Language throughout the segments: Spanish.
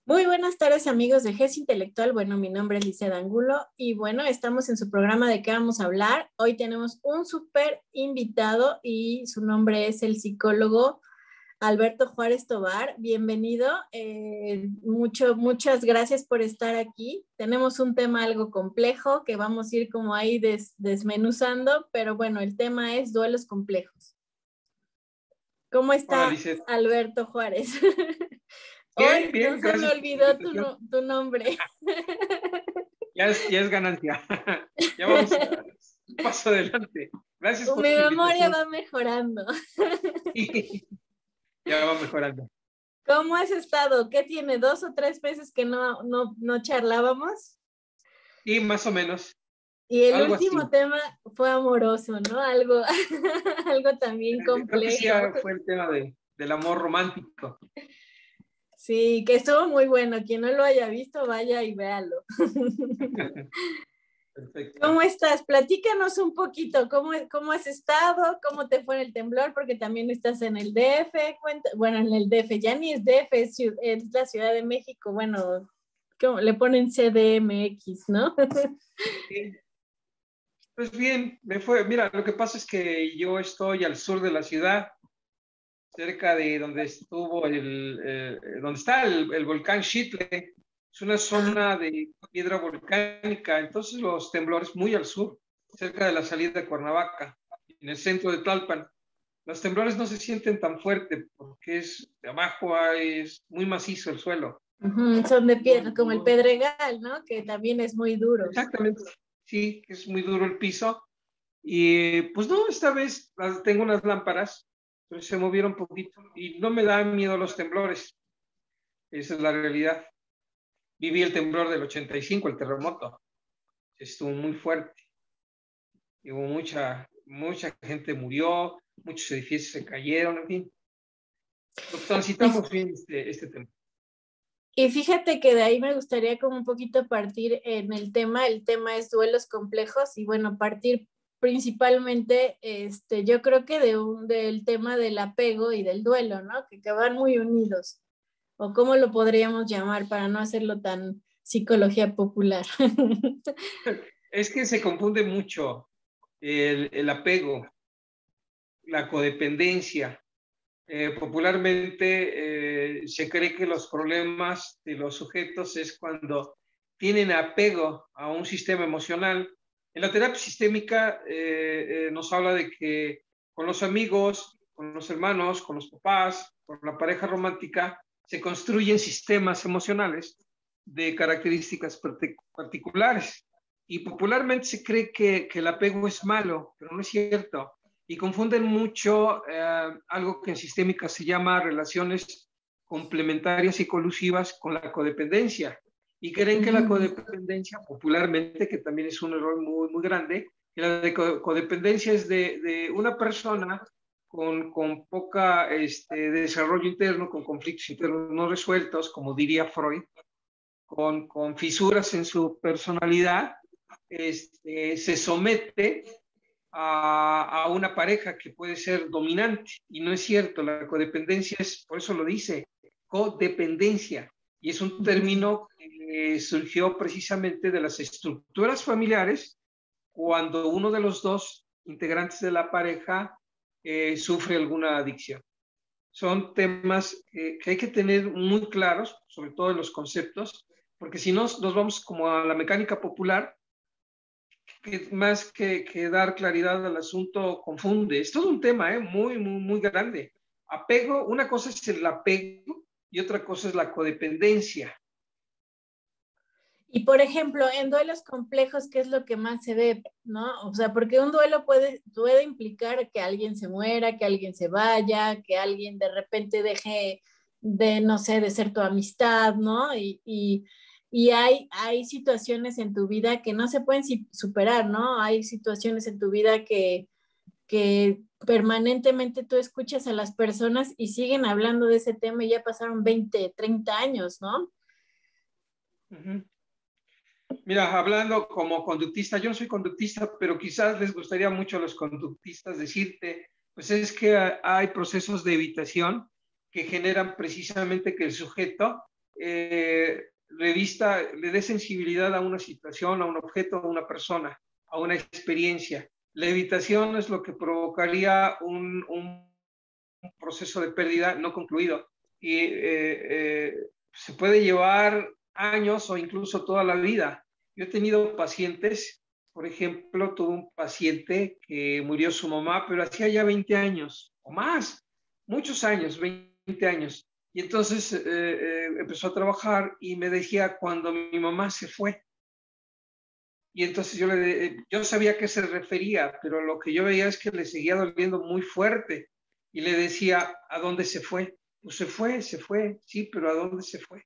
Muy buenas tardes, amigos de GES Intelectual. Bueno, mi nombre es Liceda Angulo y bueno, estamos en su programa de qué vamos a hablar. Hoy tenemos un súper invitado y su nombre es el psicólogo Alberto Juárez Tovar. Bienvenido. Muchas gracias por estar aquí. Tenemos un tema algo complejo que vamos a ir como ahí desmenuzando, pero bueno, el tema es duelos complejos. ¿Cómo está Alberto Juárez? Bien, Hoy bien, no se me gracias. olvidó tu nombre. Ya es ganancia. Ya vamos un paso adelante. Gracias por Mi la memoria invitación. va mejorando. Ya va mejorando. ¿Cómo has estado? ¿Qué tiene? ¿2 o 3 meses que no charlábamos? Y más o menos. Y el Algo último así. tema fue amoroso, ¿no? Algo también Creo que sí complejo. fue el tema del amor romántico. Sí, que estuvo muy bueno. Quien no lo haya visto, vaya y véalo. Perfecto. ¿Cómo estás? Platícanos un poquito. ¿Cómo has estado? ¿Cómo te fue en el temblor? Porque también estás en el DF. Bueno, en el DF. Ya ni es DF, es la Ciudad de México. Bueno, ¿cómo? Le ponen CDMX, ¿no? Sí. Pues bien, me fue. Mira, lo que pasa es que yo estoy al sur de la ciudad, cerca de donde donde está el volcán Xitle. Es una zona de piedra volcánica, entonces los temblores muy al sur, cerca de la salida de Cuernavaca, en el centro de Tlalpan. Los temblores no se sienten tan fuerte porque de abajo es muy macizo el suelo. Son de piedra, como el Pedregal, ¿no? Que también es muy duro. Exactamente, sí, es muy duro el piso. Y pues no, esta vez tengo unas lámparas, pero se movieron un poquito y no me dan miedo los temblores. Esa es la realidad. Viví el temblor del 85, el terremoto. Estuvo muy fuerte. Y hubo mucha gente murió, muchos edificios se cayeron, en fin. Lo transitamos bien este tema. Y fíjate que de ahí me gustaría como un poquito partir en el tema es duelos complejos y bueno, partir principalmente, yo creo que del tema del apego y del duelo, ¿no? Que van muy unidos, o cómo lo podríamos llamar para no hacerlo tan psicología popular. Es que se confunde mucho el apego, la codependencia. Popularmente se cree que los problemas de los sujetos es cuando tienen apego a un sistema emocional. En la terapia sistémica nos habla de que con los amigos, con los hermanos, con los papás, con la pareja romántica, se construyen sistemas emocionales de características particulares. Y popularmente se cree que el apego es malo, pero no es cierto. Y confunden mucho algo que en sistémica se llama relaciones complementarias y colusivas con la codependencia. Y creen que la codependencia, popularmente, que también es un error muy, muy grande, que la codependencia es de una persona con poca desarrollo interno, con conflictos internos no resueltos, como diría Freud, con fisuras en su personalidad, se somete a una pareja que puede ser dominante, y no es cierto. La codependencia por eso lo dice, codependencia, y es un término que surgió precisamente de las estructuras familiares cuando uno de los dos integrantes de la pareja sufre alguna adicción. Son temas que hay que tener muy claros, sobre todo en los conceptos, porque si no nos vamos como a la mecánica popular, que más que dar claridad al asunto confunde. Es todo un tema muy, muy, muy grande. Apego, una cosa es el apego y otra cosa es la codependencia. Y por ejemplo, en duelos complejos, ¿qué es lo que más se ve, no? O sea, porque un duelo puede implicar que alguien se muera, que alguien se vaya, que alguien de repente deje de, no sé, de ser tu amistad, ¿no? Y hay situaciones en tu vida que no se pueden superar, ¿no? Hay situaciones en tu vida que permanentemente tú escuchas a las personas y siguen hablando de ese tema y ya pasaron 20, 30 años, ¿no? Uh-huh. Mira, hablando como conductista, yo no soy conductista, pero quizás les gustaría mucho a los conductistas decirte, pues es que hay procesos de evitación que generan precisamente que el sujeto revista, le dé sensibilidad a una situación, a un objeto, a una persona, a una experiencia. La evitación es lo que provocaría un proceso de pérdida no concluido y se puede llevar años o incluso toda la vida. Yo he tenido pacientes, por ejemplo, tuve un paciente que murió su mamá, pero hacía ya 20 años o más, muchos años, 20 años. Y entonces empezó a trabajar y me decía cuando mi mamá se fue. Y entonces yo sabía a qué se refería, pero lo que yo veía es que le seguía doliendo muy fuerte. Y le decía, ¿a dónde se fue? Pues se fue, sí, pero ¿a dónde se fue?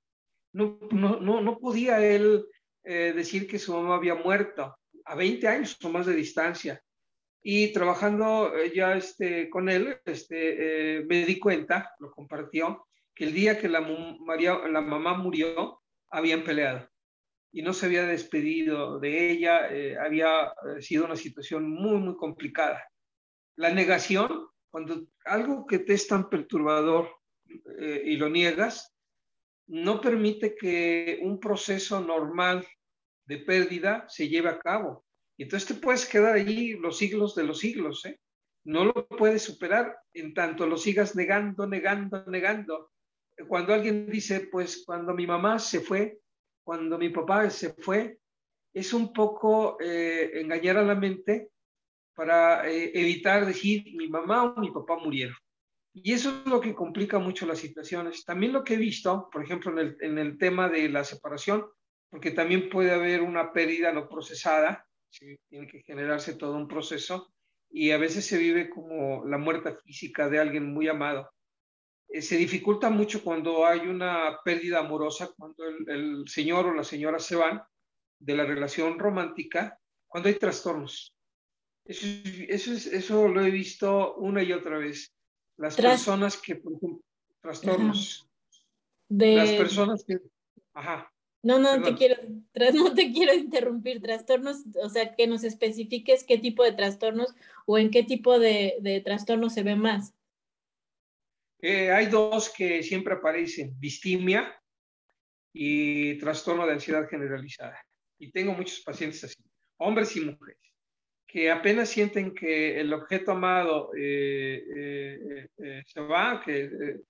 No podía él decir que su mamá había muerto a 20 años o más de distancia. Y trabajando ya con él, me di cuenta, lo compartió, que el día que la mamá murió, habían peleado y no se había despedido de ella, había sido una situación muy, muy complicada. La negación, cuando algo que te es tan perturbador y lo niegas, no permite que un proceso normal de pérdida se lleve a cabo. Y entonces te puedes quedar allí los siglos de los siglos, ¿eh? No lo puedes superar en tanto lo sigas negando, negando, negando. Cuando alguien dice, pues cuando mi mamá se fue, cuando mi papá se fue, es un poco engañar a la mente para evitar decir mi mamá o mi papá murieron. Y eso es lo que complica mucho las situaciones. También lo que he visto, por ejemplo, en el tema de la separación, porque también puede haber una pérdida no procesada, ¿sí? Tiene que generarse todo un proceso y a veces se vive como la muerte física de alguien muy amado. Se dificulta mucho cuando hay una pérdida amorosa, cuando el señor o la señora se van de la relación romántica, cuando hay trastornos. Eso lo he visto una y otra vez. Las Tras, personas que, por ejemplo, ajá, trastornos, las de, personas que, ajá, no te perdón. quiero, no te quiero interrumpir, trastornos, o sea, que nos especifiques qué tipo de trastornos o en qué tipo de trastornos se ve más. Hay dos que siempre aparecen, distimia y trastorno de ansiedad generalizada. Y tengo muchos pacientes así, hombres y mujeres, que apenas sienten que el objeto amado se va, que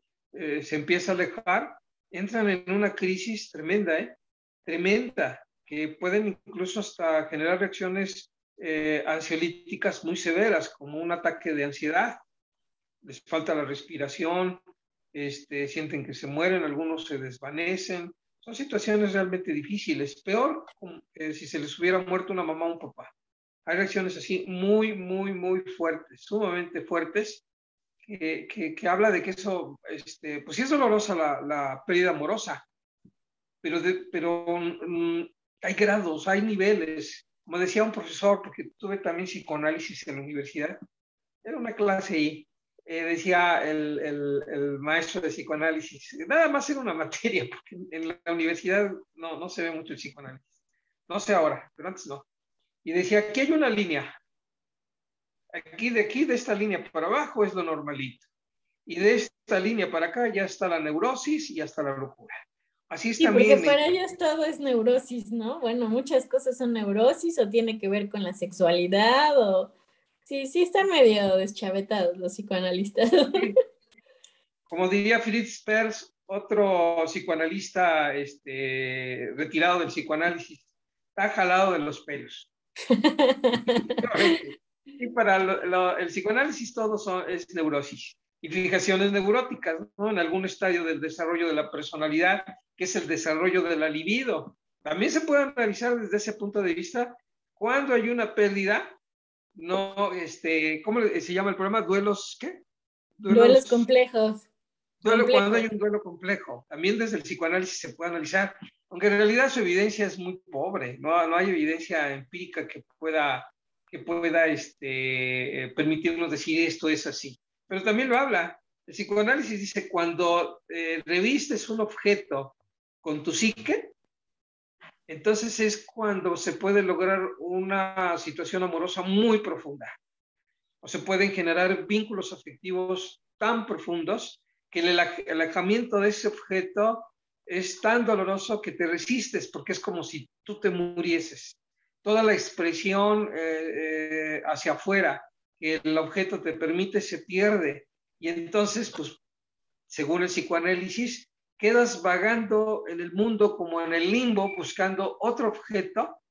se empieza a alejar, entran en una crisis tremenda, tremenda, que pueden incluso hasta generar reacciones ansiolíticas muy severas, como un ataque de ansiedad, les falta la respiración, sienten que se mueren, algunos se desvanecen. Son situaciones realmente difíciles, peor si se les hubiera muerto una mamá o un papá. Hay reacciones así muy, muy, muy fuertes, sumamente fuertes, que habla de que eso, pues sí es dolorosa la pérdida amorosa, pero hay grados, hay niveles. Como decía un profesor, porque tuve también psicoanálisis en la universidad, era una clase ahí, decía el maestro de psicoanálisis, nada más era una materia, porque en la universidad no se ve mucho el psicoanálisis. No sé ahora, pero antes no. Y decía, aquí hay una línea, aquí, de esta línea para abajo es lo normalito. Y de esta línea para acá ya está la neurosis y hasta la locura. Así es Sí, porque también. para ellos todo es neurosis, ¿no? Bueno, muchas cosas son neurosis o tiene que ver con la sexualidad o... Sí, sí están medio deschavetados los psicoanalistas. Como diría Fritz Perls, otro psicoanalista retirado del psicoanálisis, está jalado de los pelos. Y para el psicoanálisis todo es neurosis y fijaciones neuróticas, ¿no? En algún estadio del desarrollo de la personalidad, que es el desarrollo de la libido. También se puede analizar desde ese punto de vista cuando hay una pérdida, no, ¿cómo se llama el programa? ¿Duelos qué? Duelos Duelos, complejos, cuando hay complejos. un duelo complejo. También desde el psicoanálisis se puede analizar, aunque en realidad su evidencia es muy pobre, no hay evidencia empírica que pueda permitirnos decir esto es así. Pero también lo habla. El psicoanálisis dice, cuando revistes un objeto con tu psique, entonces es cuando se puede lograr una situación amorosa muy profunda. O se pueden generar vínculos afectivos tan profundos que el alejamiento de ese objeto es tan doloroso que te resistes, porque es como si tú te murieses. Toda la expresión hacia afuera que el objeto te permite se pierde. Y entonces, pues, según el psicoanálisis, quedas vagando en el mundo como en el limbo, buscando otro objeto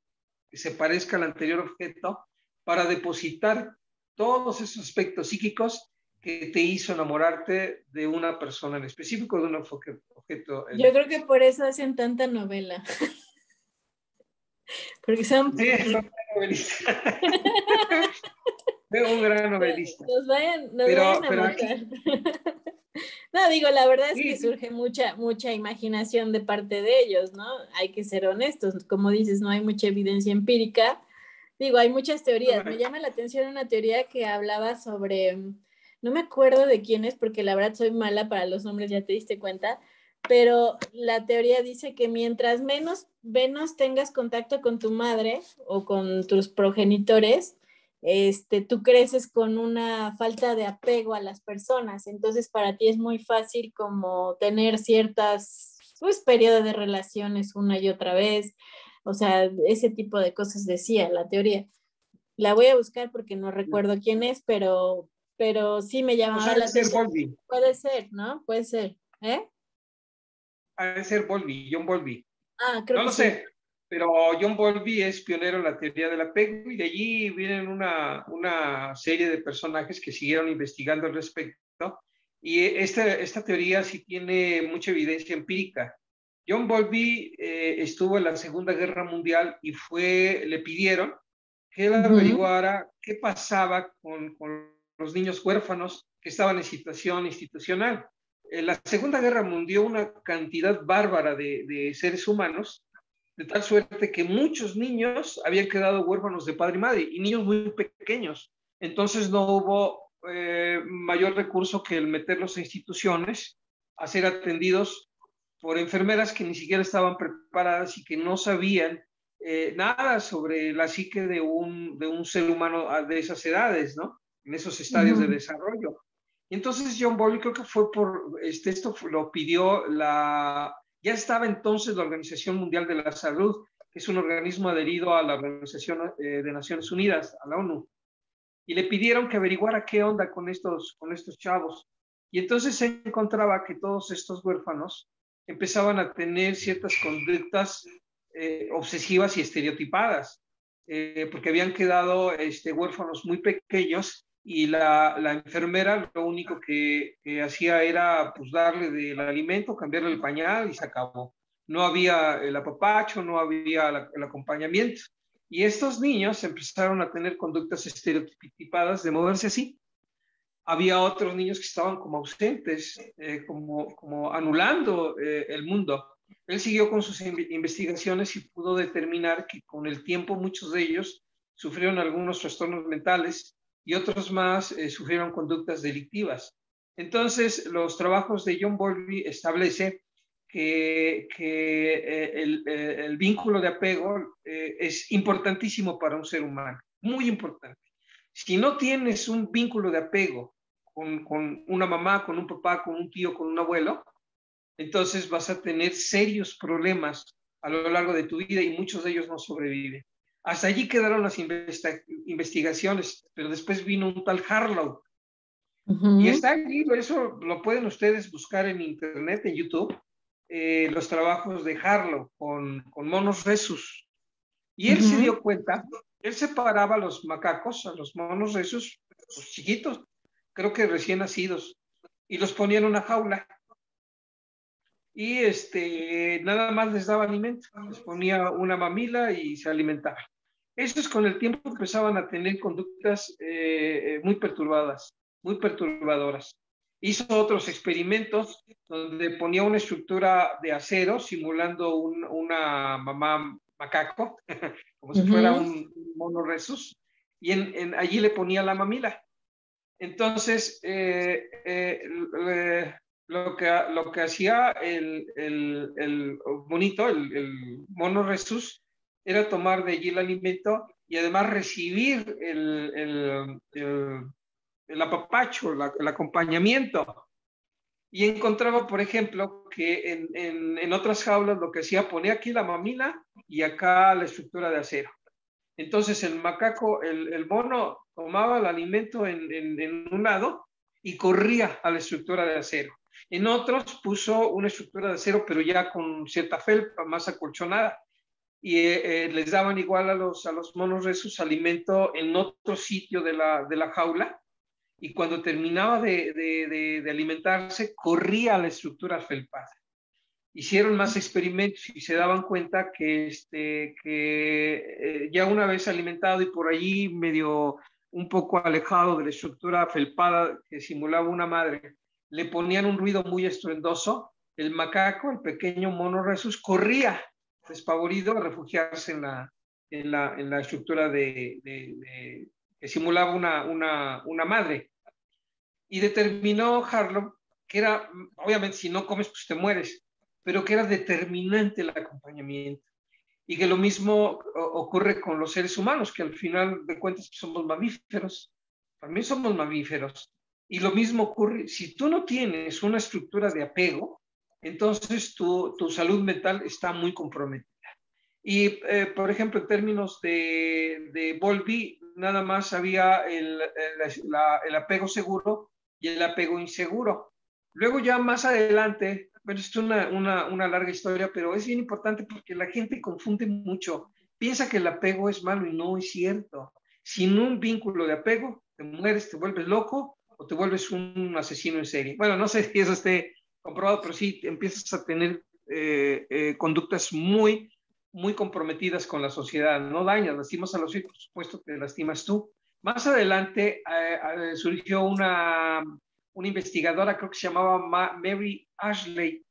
que se parezca al anterior objeto para depositar todos esos aspectos psíquicos que te hizo enamorarte de una persona en específico, de un objeto en Yo creo que específico. por eso hacen tanta novela. Porque son... Sí, es un gran novelista. Es un gran novelista. Nos vayan a Pero matar. aquí, No, digo, la verdad es que sí, surge mucha imaginación de parte de ellos, ¿no? Hay que ser honestos. Como dices, no hay mucha evidencia empírica. Digo, hay muchas teorías. Me llama la atención una teoría que hablaba sobre, no me acuerdo de quién es, porque la verdad soy mala para los nombres, ya te diste cuenta, pero la teoría dice que mientras menos tengas contacto con tu madre o con tus progenitores, tú creces con una falta de apego a las personas. Entonces, para ti es muy fácil como tener ciertas, pues, periodos de relaciones una y otra vez. O sea, ese tipo de cosas decía la teoría. La voy a buscar porque no recuerdo quién es, pero sí me pues llamaba ha la de ser atención. Bowlby, Puede ser, ¿no? Puede ser. ¿Eh? ha de ser Bowlby, John Bowlby. Ah, creo No que lo sí. sé, pero John Bowlby es pionero en la teoría del apego y de allí vienen una serie de personajes que siguieron investigando al respecto. Y esta teoría sí tiene mucha evidencia empírica. John Bowlby estuvo en la Segunda Guerra Mundial y le pidieron que él Ujú. averiguara qué pasaba con los niños huérfanos que estaban en situación institucional. La Segunda Guerra mundió una cantidad bárbara de seres humanos, de tal suerte que muchos niños habían quedado huérfanos de padre y madre, y niños muy pequeños. Entonces no hubo mayor recurso que el meterlos a instituciones, a ser atendidos por enfermeras que ni siquiera estaban preparadas y que no sabían nada sobre la psique de un ser humano de esas edades, ¿no? En esos estadios de Ujú. desarrollo. Y entonces John Bowlby creo que fue esto lo pidió ya estaba entonces la Organización Mundial de la Salud, que es un organismo adherido a la Organización de Naciones Unidas, a la ONU, y le pidieron que averiguara qué onda con estos chavos. Y entonces se encontraba que todos estos huérfanos empezaban a tener ciertas conductas obsesivas y estereotipadas, porque habían quedado huérfanos muy pequeños y la enfermera lo único que hacía era pues darle del alimento, cambiarle el pañal y se acabó. No había el apapacho, no había el acompañamiento. Y estos niños empezaron a tener conductas estereotipadas de moverse así. Había otros niños que estaban como ausentes, como anulando el mundo. Él siguió con sus investigaciones y pudo determinar que con el tiempo muchos de ellos sufrieron algunos trastornos mentales y otros más sufrieron conductas delictivas. Entonces, los trabajos de John Bowlby establecen que el vínculo de apego es importantísimo para un ser humano, muy importante. Si no tienes un vínculo de apego con una mamá, con un papá, con un tío, con un abuelo, entonces vas a tener serios problemas a lo largo de tu vida y muchos de ellos no sobreviven. Hasta allí quedaron las investigaciones, pero después vino un tal Harlow. Y Ujú. está allí, eso lo pueden ustedes buscar en internet, en YouTube, los trabajos de Harlow con monos resus. Y él se Ujú. dio cuenta, él separaba a los macacos, a los monos resus, pues, chiquitos, creo que recién nacidos, y los ponía en una jaula. Y nada más les daba alimento, les ponía una mamila y se alimentaban. Estos con el tiempo empezaban a tener conductas muy perturbadas, muy perturbadoras. Hizo otros experimentos donde ponía una estructura de acero simulando una mamá macaco, como si fuera Ujú. un mono resus, y allí le ponía la mamila. Entonces, lo que hacía el monito, el mono Resus, era tomar de allí el alimento y además recibir el apapacho, el acompañamiento. Y encontraba, por ejemplo, que en otras jaulas lo que hacía, ponía aquí la mamila y acá la estructura de acero. Entonces el macaco, el mono, tomaba el alimento en un lado y corría a la estructura de acero. En otros puso una estructura de acero, pero ya con cierta felpa más acolchonada. Y les daban igual a los monos resus alimento en otro sitio de la jaula. Y cuando terminaba de alimentarse, corría a la estructura felpada. Hicieron más experimentos y se daban cuenta que ya una vez alimentado y por allí medio un poco alejado de la estructura felpada que simulaba una madre, le ponían un ruido muy estruendoso, el macaco, el pequeño mono Resus, corría despavorido a refugiarse en la estructura que simulaba una madre. Y determinó Harlow que era, obviamente si no comes pues te mueres, pero que era determinante el acompañamiento. Y que lo mismo ocurre con los seres humanos, que al final de cuentas somos mamíferos, también somos mamíferos. Y lo mismo ocurre, si tú no tienes una estructura de apego, entonces tu salud mental está muy comprometida. Y, por ejemplo, en términos de Bowlby, nada más había el apego seguro y el apego inseguro. Luego ya más adelante, bueno, esto es una larga historia, pero es bien importante porque la gente confunde mucho. Piensa que el apego es malo y no es cierto. Sin un vínculo de apego, te mueres, te vuelves loco o te vuelves un asesino en serie. Bueno, no sé si eso esté comprobado, pero sí empiezas a tener conductas muy comprometidas con la sociedad. No dañas, lastimas a los hijos, por supuesto te lastimas tú. Más adelante surgió una investigadora, creo que se llamaba Mary Ashley,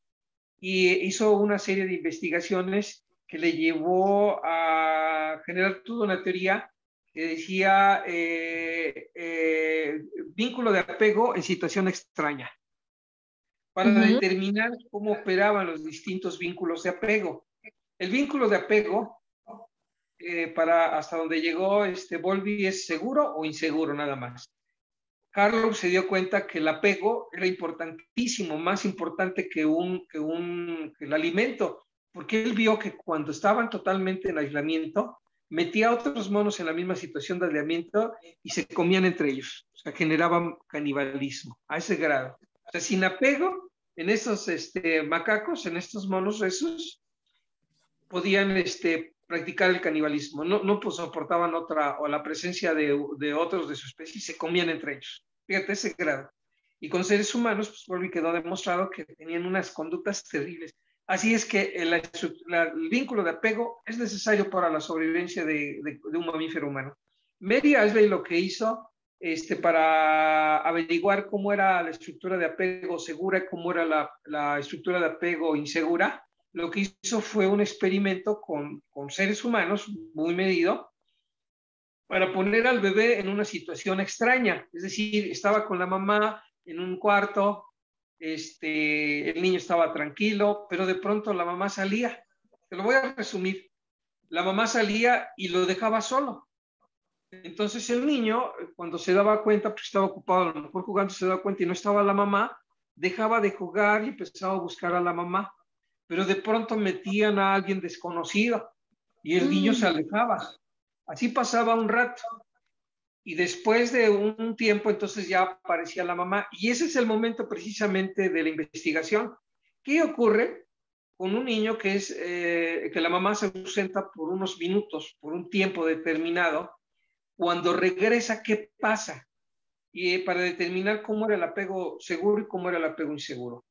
y hizo una serie de investigaciones que le llevó a generar toda una teoría que decía vínculo de apego en situación extraña, para determinar cómo operaban los distintos vínculos de apego. El vínculo de apego, para hasta donde llegó Bowlby, es seguro o inseguro nada más. Harlow se dio cuenta que el apego era importantísimo, más importante que el alimento, porque él vio que cuando estaban totalmente en aislamiento, metía a otros monos en la misma situación de aislamiento y se comían entre ellos, o sea, generaban canibalismo a ese grado. O sea, sin apego, en estos macacos, en estos monos esos, podían practicar el canibalismo, no pues, soportaban otra o la presencia de otros de su especie y se comían entre ellos. Fíjate ese grado. Y con seres humanos, pues Bowlby quedó demostrado que tenían unas conductas terribles. Así es que el vínculo de apego es necesario para la sobrevivencia de un mamífero humano. Mary Ashley lo que hizo para averiguar cómo era la estructura de apego segura y cómo era la estructura de apego insegura, lo que hizo fue un experimento con seres humanos muy medido para poner al bebé en una situación extraña. Es decir, estaba con la mamá en un cuarto, el niño estaba tranquilo, pero de pronto la mamá salía. Te lo voy a resumir. La mamá salía y lo dejaba solo. Entonces el niño, cuando se daba cuenta, pues estaba ocupado, a lo mejor jugando, se daba cuenta y no estaba la mamá, dejaba de jugar y empezaba a buscar a la mamá. Pero de pronto metían a alguien desconocido y el niño se alejaba. Así pasaba un rato y después de un tiempo entonces ya aparecía la mamá y ese es el momento precisamente de la investigación. ¿Qué ocurre con un niño que la mamá se ausenta por unos minutos, por un tiempo determinado? Cuando regresa, ¿qué pasa? Y para determinar cómo era el apego seguro y cómo era el apego inseguro.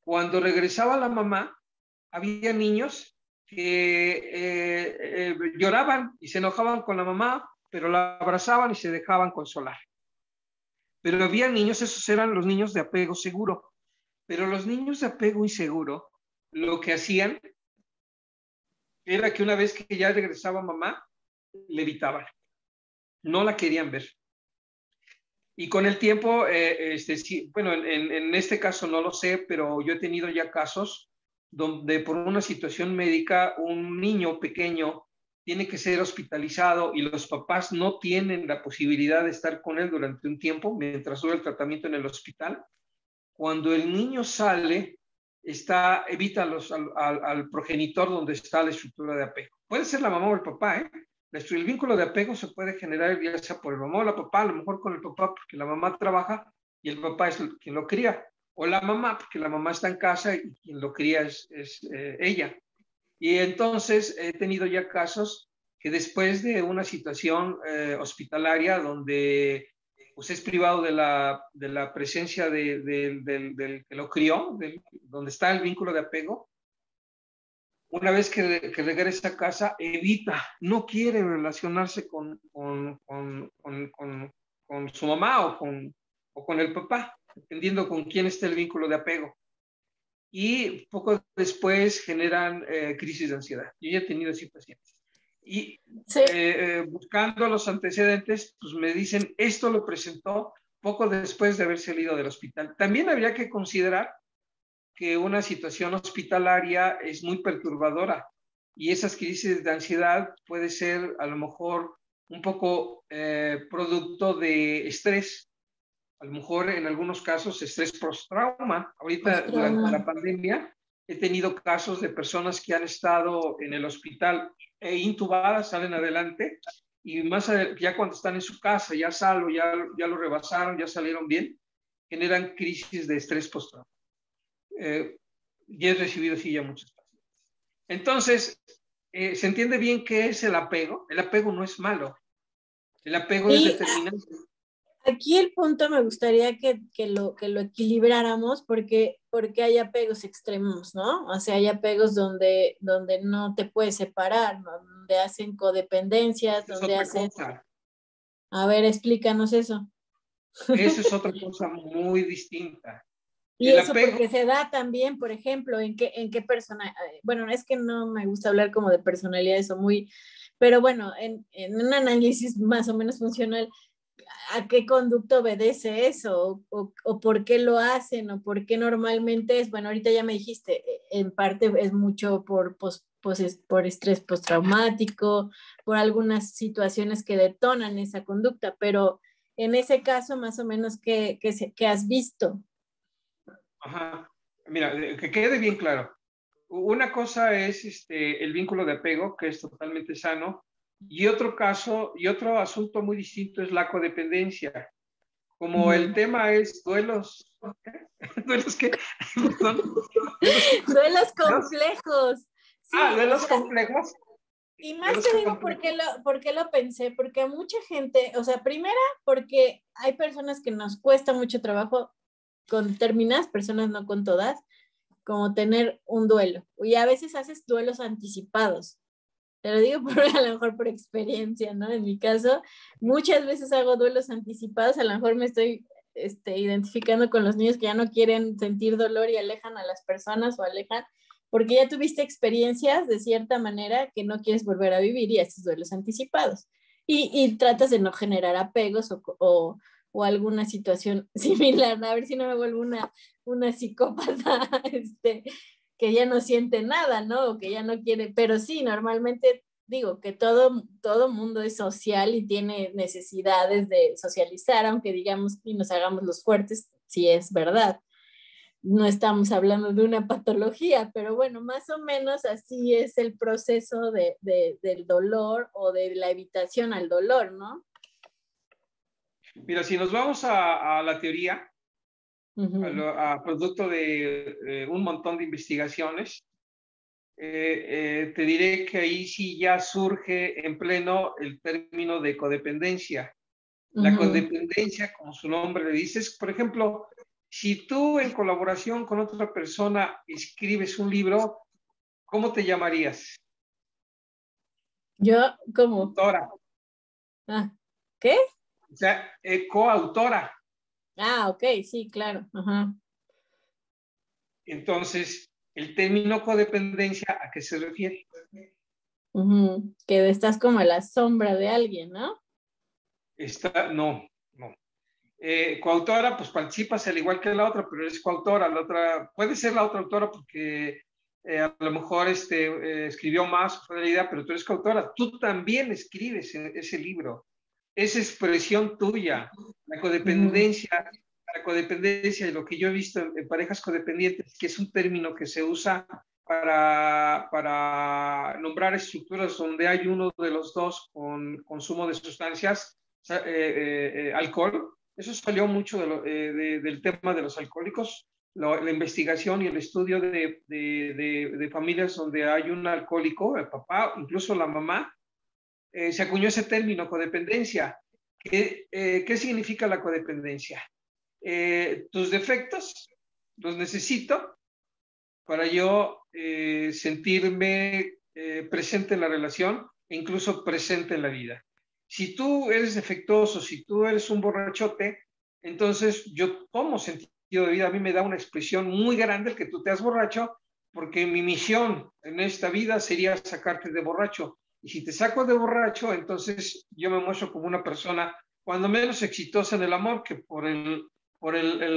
Cuando regresaba la mamá, había niños que lloraban y se enojaban con la mamá, pero la abrazaban y se dejaban consolar. Pero había niños, esos eran los niños de apego seguro. Pero los niños de apego inseguro, lo que hacían era que una vez que ya regresaba mamá, le evitaban. No la querían ver. Y con el tiempo, sí, bueno, en este caso no lo sé, pero yo he tenido ya casos donde por una situación médica un niño pequeño tiene que ser hospitalizado y los papás no tienen la posibilidad de estar con él durante un tiempo mientras dura el tratamiento en el hospital. Cuando el niño sale, evita al progenitor donde está la estructura de apego. Puede ser la mamá o el papá, ¿eh? El vínculo de apego se puede generar ya sea por el mamá o la papá, a lo mejor con el papá porque la mamá trabaja y el papá es quien lo cría, o la mamá porque la mamá está en casa y quien lo cría es ella. Y entonces he tenido ya casos que después de una situación hospitalaria donde pues es privado de la presencia del que lo crió, donde está el vínculo de apego, una vez que regresa a casa, evita, no quiere relacionarse con su mamá o con el papá, dependiendo con quién está el vínculo de apego. Y poco después generan crisis de ansiedad. Yo ya he tenido así pacientes. Y Sí. buscando los antecedentes, pues me dicen, esto lo presentó poco después de haber salido del hospital. También habría que considerar que una situación hospitalaria es muy perturbadora y esas crisis de ansiedad puede ser a lo mejor un poco producto de estrés, a lo mejor en algunos casos estrés post-trauma. Ahorita durante la pandemia he tenido casos de personas que han estado en el hospital intubadas, salen adelante y más ya cuando están en su casa, ya salvo, ya lo rebasaron, ya salieron bien, generan crisis de estrés post-trauma. Y he recibido sí ya muchos pacientes. Entonces, ¿se entiende bien qué es el apego? El apego no es malo. El apego es determinante. Aquí el punto me gustaría que lo equilibráramos porque hay apegos extremos, ¿no? O sea, hay apegos donde no te puedes separar, ¿no? Donde hacen codependencias, donde hacen... Cosa. A ver, explícanos eso. Eso es otra cosa muy distinta. Y El eso apego, porque se da también, por ejemplo, en qué persona, bueno, es que no me gusta hablar como de personalidades o muy, pero bueno, en un análisis más o menos funcional, ¿a qué conducta obedece eso? O por qué lo hacen? ¿O por qué normalmente es? Bueno, ahorita ya me dijiste, en parte es mucho por estrés postraumático, por algunas situaciones que detonan esa conducta, pero en ese caso, más o menos, ¿qué has visto? ajá, mira, que quede bien claro. Una cosa es el vínculo de apego, que es totalmente sano, y otro caso, y otro asunto muy distinto es la codependencia. Como el tema es duelos, duelos que, perdón, Duelos complejos. Sí, duelos o sea, complejos. y más Duelos te digo complejos. por qué lo pensé, porque a mucha gente, o sea, primera, porque hay personas que nos cuesta mucho trabajo con determinadas personas, no con todas, como tener un duelo. Y a veces haces duelos anticipados. Te lo digo a lo mejor por experiencia, ¿no? En mi caso, muchas veces hago duelos anticipados, a lo mejor me estoy identificando con los niños que ya no quieren sentir dolor y alejan a las personas o alejan, porque ya tuviste experiencias de cierta manera que no quieres volver a vivir y haces duelos anticipados. Y tratas de no generar apegos o alguna situación similar, a ver si no me vuelvo una psicópata, que ya no siente nada, ¿no? O que ya no quiere, pero sí, normalmente digo que todo mundo es social y tiene necesidades de socializar, aunque digamos y nos hagamos los fuertes, sí es verdad. No estamos hablando de una patología, pero bueno, más o menos así es el proceso del dolor o de la evitación al dolor, ¿no? Mira, si nos vamos a la teoría, a producto de un montón de investigaciones, te diré que ahí sí ya surge en pleno el término de codependencia. La codependencia, como su nombre le dice, es, por ejemplo, si tú en colaboración con otra persona escribes un libro, ¿cómo te llamarías? Yo, ¿cómo? Autora. Ah, ¿qué? O sea, coautora. Ah, ok, sí, claro. Ajá. Entonces, el término codependencia, ¿a qué se refiere? Que estás como a la sombra de alguien, ¿no? No, no. Coautora, pues participas al igual que la otra, pero eres coautora. La otra, puede ser la otra autora porque a lo mejor escribió más, fue la idea, pero tú eres coautora. Tú también escribes ese libro. Esa expresión tuya, la codependencia, la codependencia, y lo que yo he visto en parejas codependientes, que es un término que se usa para nombrar estructuras donde hay uno de los dos con consumo de sustancias, alcohol. Eso salió mucho del tema de los alcohólicos, la investigación y el estudio de familias donde hay un alcohólico, el papá, incluso la mamá. Se acuñó ese término, codependencia. ¿Qué significa la codependencia? Tus defectos los necesito para yo sentirme presente en la relación e incluso presente en la vida. Si tú eres defectuoso, si tú eres un borrachote, entonces yo tomo sentido de vida. A mí me da una expresión muy grande el que tú te has borracho, porque mi misión en esta vida sería sacarte de borracho. Y si te saco de borracho, entonces yo me muestro como una persona cuando menos exitosa en el amor, que por el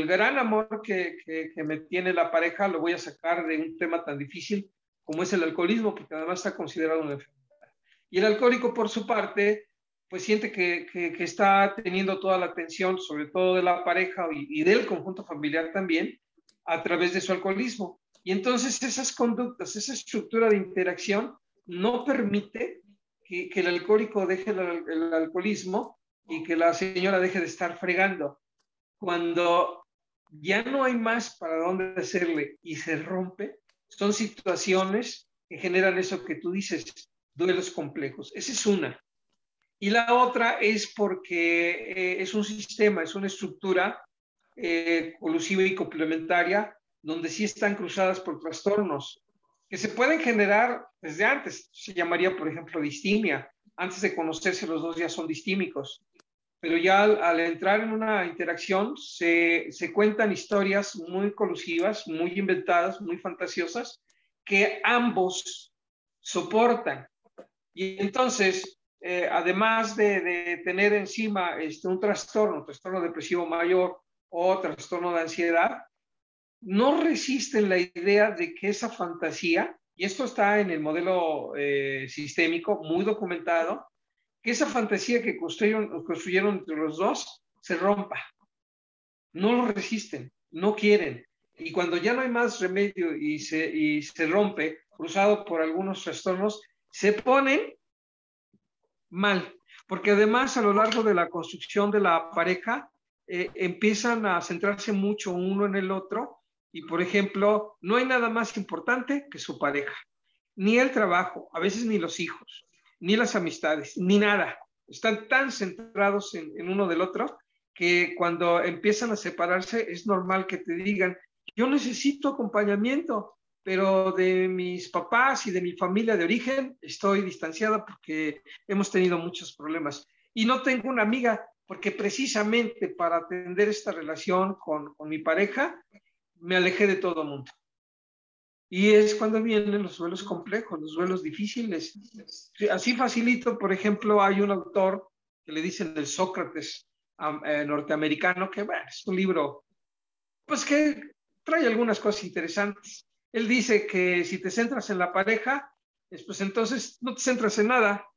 gran amor que me tiene la pareja, lo voy a sacar de un tema tan difícil como es el alcoholismo, porque además está considerado una enfermedad. Y el alcohólico, por su parte, pues siente que está teniendo toda la atención, sobre todo de la pareja y del conjunto familiar también, a través de su alcoholismo. Y entonces esas conductas, esa estructura de interacción no permite que el alcohólico deje el alcoholismo y que la señora deje de estar fregando. Cuando ya no hay más para dónde hacerle y se rompe, son situaciones que generan eso que tú dices, duelos complejos. Esa es una. Y la otra es porque es un sistema, es una estructura colusiva y complementaria donde sí están cruzadas por trastornos que se pueden generar desde antes. Se llamaría, por ejemplo, distimia. Antes de conocerse, los dos ya son distímicos. Pero ya al entrar en una interacción se cuentan historias muy colusivas, muy inventadas, muy fantasiosas, que ambos soportan. Y entonces, además de tener encima un trastorno depresivo mayor o trastorno de ansiedad, no resisten la idea de que esa fantasía, y esto está en el modelo sistémico muy documentado, que esa fantasía que construyeron entre los dos se rompa. No lo resisten, no quieren. Y cuando ya no hay más remedio y se rompe, cruzado por algunos trastornos, se ponen mal. Porque además a lo largo de la construcción de la pareja, empiezan a centrarse mucho uno en el otro. Y por ejemplo, no hay nada más importante que su pareja. Ni el trabajo, a veces ni los hijos, ni las amistades, ni nada. Están tan centrados en uno del otro que cuando empiezan a separarse es normal que te digan, yo necesito acompañamiento, pero de mis papás y de mi familia de origen estoy distanciada porque hemos tenido muchos problemas. Y no tengo una amiga porque precisamente para atender esta relación con mi pareja me alejé de todo el mundo. Y es cuando vienen los duelos complejos, los duelos difíciles. Así facilito, por ejemplo, hay un autor que le dicen el Sócrates norteamericano, que bueno, es un libro, pues que trae algunas cosas interesantes. Él dice que si te centras en la pareja, pues entonces no te centras en nada,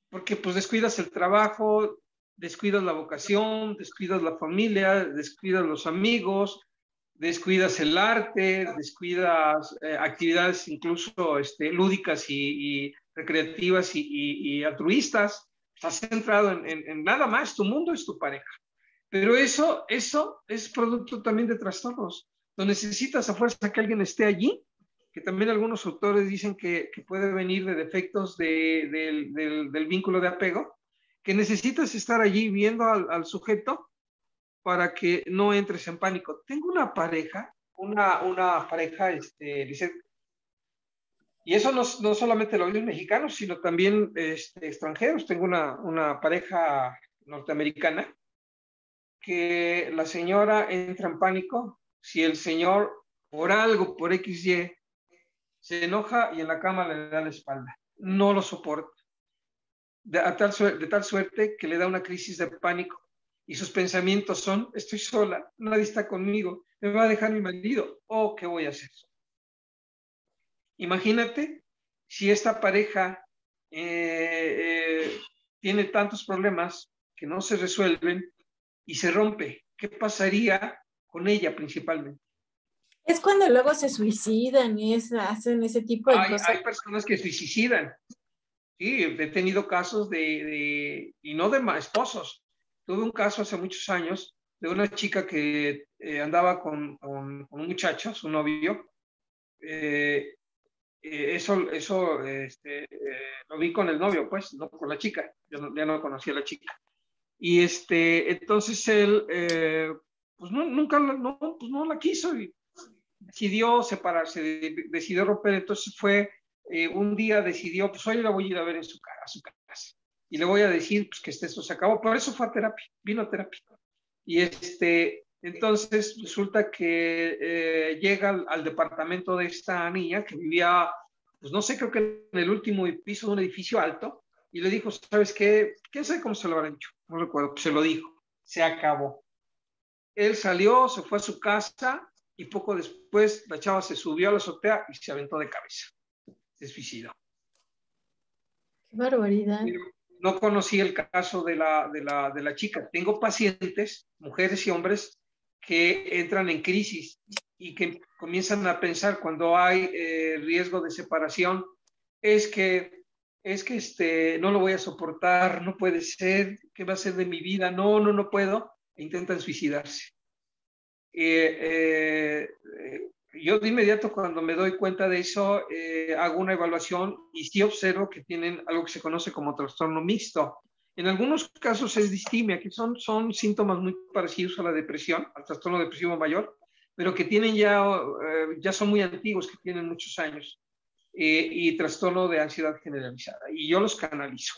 porque pues descuidas el trabajo, descuidas la vocación, descuidas la familia, descuidas los amigos, descuidas el arte, descuidas actividades incluso lúdicas y recreativas y altruistas. Estás centrado en nada más, tu mundo es tu pareja. Pero eso es producto también de trastornos. No necesitas a fuerza que alguien esté allí, que también algunos autores dicen que puede venir de defectos del vínculo de apego, que necesitas estar allí viendo al sujeto para que no entres en pánico. Tengo una pareja, Lisette, y eso no solamente lo viven mexicanos, sino también extranjeros. Tengo una pareja norteamericana que la señora entra en pánico si el señor, por algo, por XY, se enoja y en la cama le da la espalda. No lo soporta. De tal suerte que le da una crisis de pánico y sus pensamientos son, estoy sola, nadie está conmigo, me va a dejar mi marido, oh, ¿qué voy a hacer? Imagínate si esta pareja tiene tantos problemas que no se resuelven y se rompe. ¿Qué pasaría con ella principalmente? Es cuando luego se suicidan y hacen ese tipo de cosas. Hay personas que se suicidan. Sí, he tenido casos y no de esposos. Tuve un caso hace muchos años de una chica que andaba con un muchacho, su novio. Lo vi con el novio, pues, no con la chica. Ya no conocía a la chica. Y entonces él, pues nunca, pues no la quiso y decidió separarse, decidió romper. Entonces un día decidió, pues hoy la voy a ir a ver a su casa. Y le voy a decir pues, que esto se acabó. Por eso fue a terapia, vino a terapia. Y entonces resulta que llega al departamento de esta niña que vivía, pues no sé, creo que en el último piso de un edificio alto, y le dijo, ¿sabes qué? ¿Quién sabe cómo se lo habrán dicho? No recuerdo, pues se lo dijo, se acabó. Él salió, se fue a su casa y poco después la chava se subió a la azotea y se aventó de cabeza. Se suicidó. Qué barbaridad. No conocí el caso de la chica. Tengo pacientes, mujeres y hombres, que entran en crisis y que comienzan a pensar cuando hay riesgo de separación, es que no lo voy a soportar, no puede ser, ¿qué va a ser de mi vida? No puedo. E intentan suicidarse. Yo de inmediato cuando me doy cuenta de eso hago una evaluación y sí observo que tienen algo que se conoce como trastorno mixto. En algunos casos es distimia, que son síntomas muy parecidos a la depresión, al trastorno depresivo mayor, pero que tienen ya son muy antiguos, que tienen muchos años, y trastorno de ansiedad generalizada. Y yo los canalizo.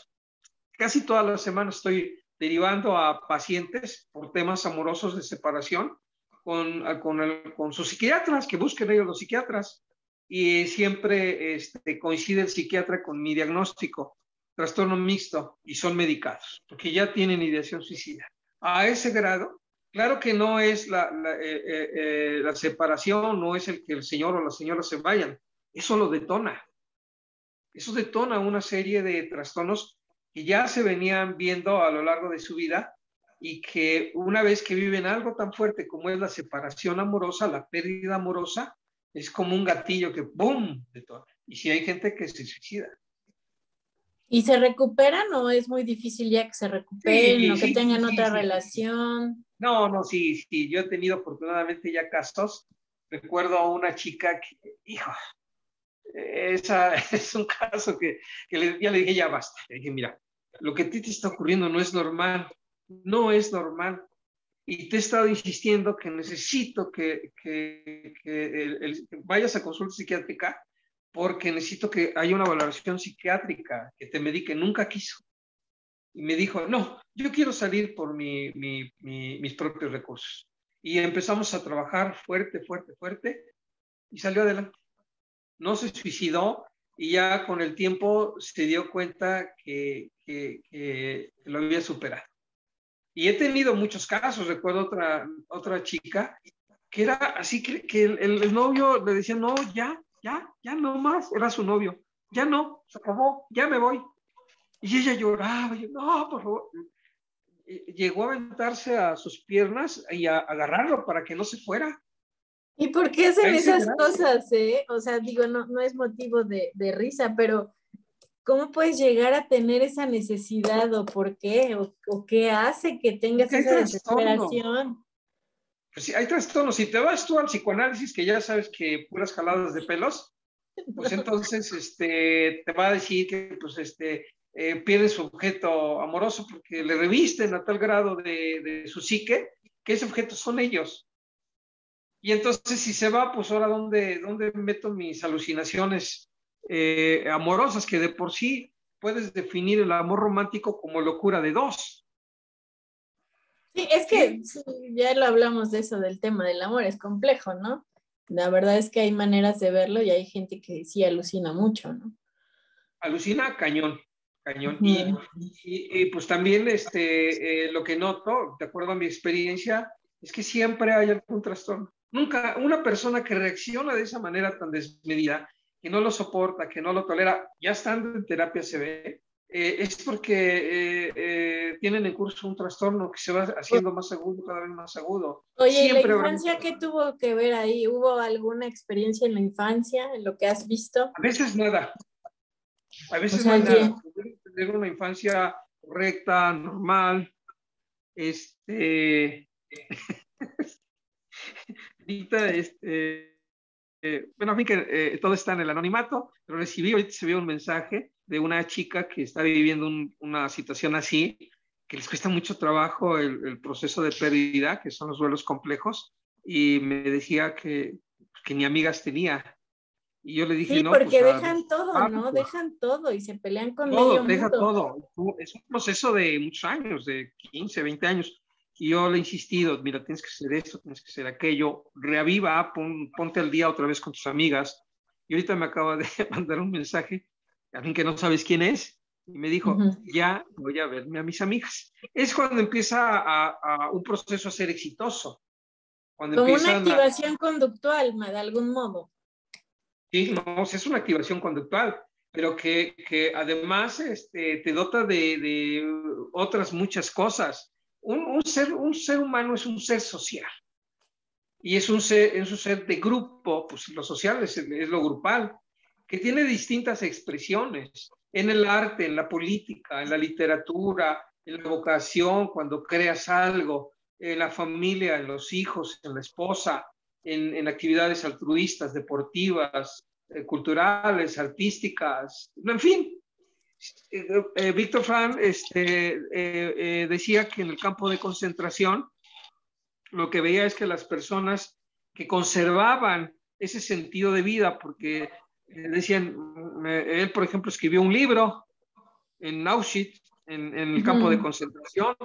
Casi todas las semanas estoy derivando a pacientes por temas amorosos de separación con sus psiquiatras, que busquen ellos los psiquiatras, y siempre coincide el psiquiatra con mi diagnóstico, trastorno mixto, y son medicados, porque ya tienen ideación suicida. A ese grado, claro que no es la separación, no es el que el señor o la señora se vayan, eso lo detona. Eso detona una serie de trastornos que ya se venían viendo a lo largo de su vida y que una vez que viven algo tan fuerte como es la separación amorosa, la pérdida amorosa, es como un gatillo que ¡boom! Detona. Y si hay gente que se suicida. ¿Y se recuperan o es muy difícil ya que se recuperen o que tengan otra relación? No, sí. Yo he tenido afortunadamente ya casos. Recuerdo a una chica que, hijo, esa es un caso que ya le dije, ya basta. Le dije, mira, lo que a ti te está ocurriendo no es normal, no es normal. Y te he estado insistiendo que necesito que vayas a consulta psiquiátrica porque necesito que haya una valoración psiquiátrica, que te medique. Nunca quiso. Y me dijo, no, yo quiero salir por mis propios recursos. Y empezamos a trabajar fuerte, y salió adelante. No se suicidó y ya con el tiempo se dio cuenta que lo había superado. Y he tenido muchos casos. Recuerdo otra chica que era así que el novio le decía, no, ya no más, era su novio, ya no, se acabó, ya me voy. Y ella lloraba, y yo, no, por favor. Llegó a aventarse a sus piernas y a agarrarlo para que no se fuera. ¿Y por qué hacen esas cosas, eh? O sea, digo, no es motivo de risa, pero ¿cómo puedes llegar a tener esa necesidad o por qué? ¿O qué hace que tengas esa desesperación? Pues sí, hay trastornos. Si te vas tú al psicoanálisis, que ya sabes que puras jaladas de pelos, pues entonces te va a decir que pues, pierde su objeto amoroso porque le revisten a tal grado de su psique que ese objeto son ellos. Y entonces si se va, pues ahora ¿dónde meto mis alucinaciones amorosas? Que de por sí puedes definir el amor romántico como locura de dos. Sí, es que sí, ya lo hablamos de eso, del tema del amor, es complejo, ¿no? La verdad es que hay maneras de verlo y hay gente que sí alucina mucho, ¿no? Alucina cañón. cañón. Ujú. Pues también lo que noto, de acuerdo a mi experiencia, es que siempre hay algún trastorno. Nunca una persona que reacciona de esa manera tan desmedida, que no lo soporta, que no lo tolera, ya estando en terapia se ve, es porque tienen en curso un trastorno que se va haciendo más agudo, cada vez más agudo. Oye, ¿y la Siempre habrá, infancia qué tuvo que ver ahí? ¿Hubo alguna experiencia en la infancia, en lo que has visto? a veces nada, a O veces no sea, hay nada. Pueden tener una infancia correcta, normal, este, ahorita, bueno, a mí que todo está en el anonimato, pero recibí, ahorita se vio un mensaje de una chica que está viviendo una situación así, que les cuesta mucho trabajo el proceso de pérdida, que son los duelos complejos, y me decía que ni amigas tenía. Y yo le dije, sí, no, pues porque a dejan todo, ¿no? Dejan todo y se pelean con todo, medio deja mundo. todo. Es un proceso de muchos años, de 15, 20 años. Y yo le he insistido, mira, tienes que hacer esto, tienes que hacer aquello, reaviva, ponte al día otra vez con tus amigas. Y ahorita me acaba de mandar un mensaje, alguien que no sabes quién es, y me dijo, Ujú. ya voy a verme a mis amigas. Es cuando empieza a un proceso a ser exitoso, cuando Como una empiezan a, activación conductual, de algún modo. sí, no, es una activación conductual, pero que además te dota de otras muchas cosas. Un ser humano es un ser social y es un ser de grupo, pues lo social es lo grupal, que tiene distintas expresiones en el arte, en la política, en la literatura, en la vocación, cuando creas algo, en la familia, en los hijos, en la esposa, en actividades altruistas, deportivas, culturales, artísticas, en fin. Víctor Frank decía que en el campo de concentración lo que veía es que las personas que conservaban ese sentido de vida, porque decían, él por ejemplo escribió un libro en Auschwitz, en el campo de Ujú. concentración,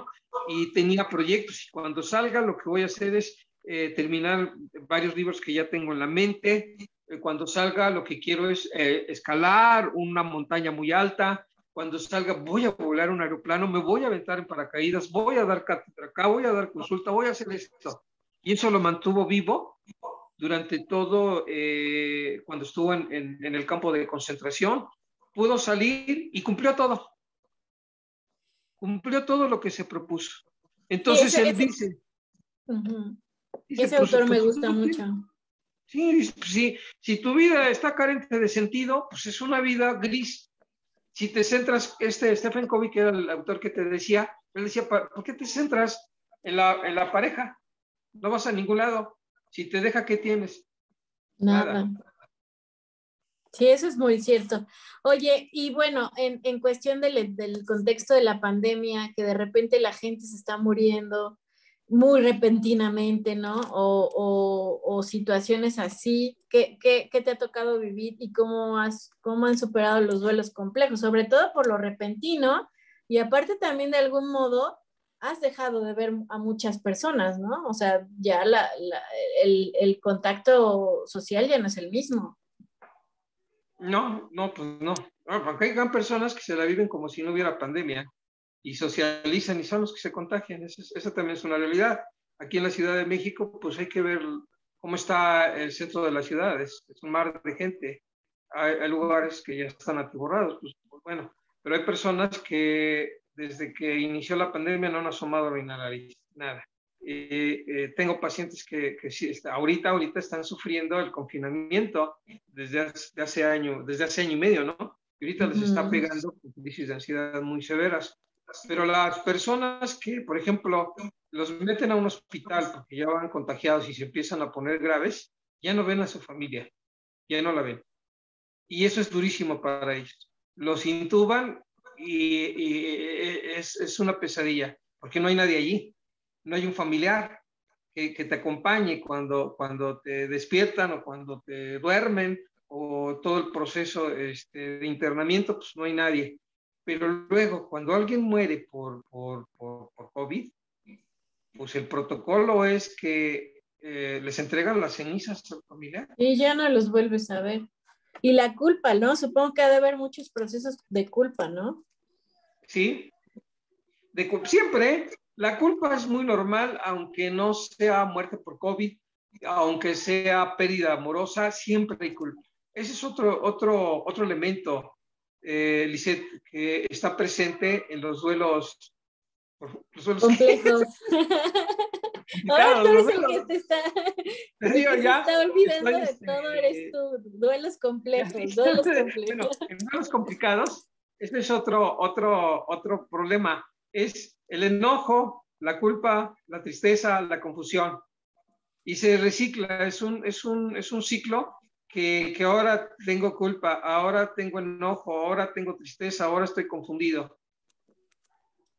y tenía proyectos, y cuando salga lo que voy a hacer es terminar varios libros que ya tengo en la mente. Cuando salga lo que quiero es escalar una montaña muy alta. Cuando salga voy a volar un aeroplano, me voy a aventar en paracaídas, voy a dar cátedra acá, voy a dar consulta, voy a hacer esto. Y eso lo mantuvo vivo durante todo, cuando estuvo en el campo de concentración. Pudo salir y cumplió todo lo que se propuso. Sí, Entonces él dice, ujú. dice Ese pues, autor me pues gusta mucho. sí, sí, si tu vida está carente de sentido, pues es una vida gris. Si te centras, Stephen Covey, que era el autor que te decía, él decía, ¿por qué te centras en la pareja? No vas a ningún lado. Si te deja, ¿qué tienes? Nada. Nada. Sí, eso es muy cierto. Oye, y bueno, en cuestión del contexto de la pandemia, que de repente la gente se está muriendo muy repentinamente, ¿no? O situaciones así, ¿qué te ha tocado vivir y cómo han superado los duelos complejos? Sobre todo por lo repentino y aparte también de algún modo has dejado de ver a muchas personas, ¿no? O sea, ya el contacto social ya no es el mismo. No, no, pues no. Aunque hay personas que se la viven como si no hubiera pandemia y socializan y son los que se contagian. Esa también es una realidad. Aquí en la Ciudad de México, pues hay que ver cómo está el centro de la ciudad. Es un mar de gente. Hay lugares que ya están atiborrados, pues bueno. Pero hay personas que desde que inició la pandemia no han asomado ni nariz, nada. Tengo pacientes que sí, ahorita están sufriendo el confinamiento desde hace año y medio, ¿no? Y ahorita les está Ujú. pegando con crisis de ansiedad muy severas. Pero las personas que, por ejemplo, los meten a un hospital porque ya van contagiados y se empiezan a poner graves, ya no ven a su familia, ya no la ven. Y eso es durísimo para ellos. Los intuban y es una pesadilla, porque no hay nadie allí, no hay un familiar que te acompañe cuando te despiertan o cuando te duermen o todo el proceso de internamiento, pues no hay nadie. Pero luego, cuando alguien muere por COVID, pues el protocolo es que les entregan las cenizas al familiar. Y ya no los vuelves a ver. Y la culpa, ¿no? Supongo que ha de haber muchos procesos de culpa, ¿no? ¿sí? Siempre, la culpa es muy normal, aunque no sea muerte por COVID, aunque sea pérdida amorosa, siempre hay culpa. Ese es otro elemento, Lisette, que está presente en los duelos Complejos. Ahora tú complicados, los eres el que duelos, te el digo que se ya, está olvidando estoy, de todo, eres tú. Duelos ya complejos, estoy- duelos complejos. bueno, en duelos complicados, este es otro problema, es el enojo, la culpa, la tristeza, la confusión, y se recicla, es un ciclo que ahora tengo culpa, ahora tengo enojo, ahora tengo tristeza, ahora estoy confundido.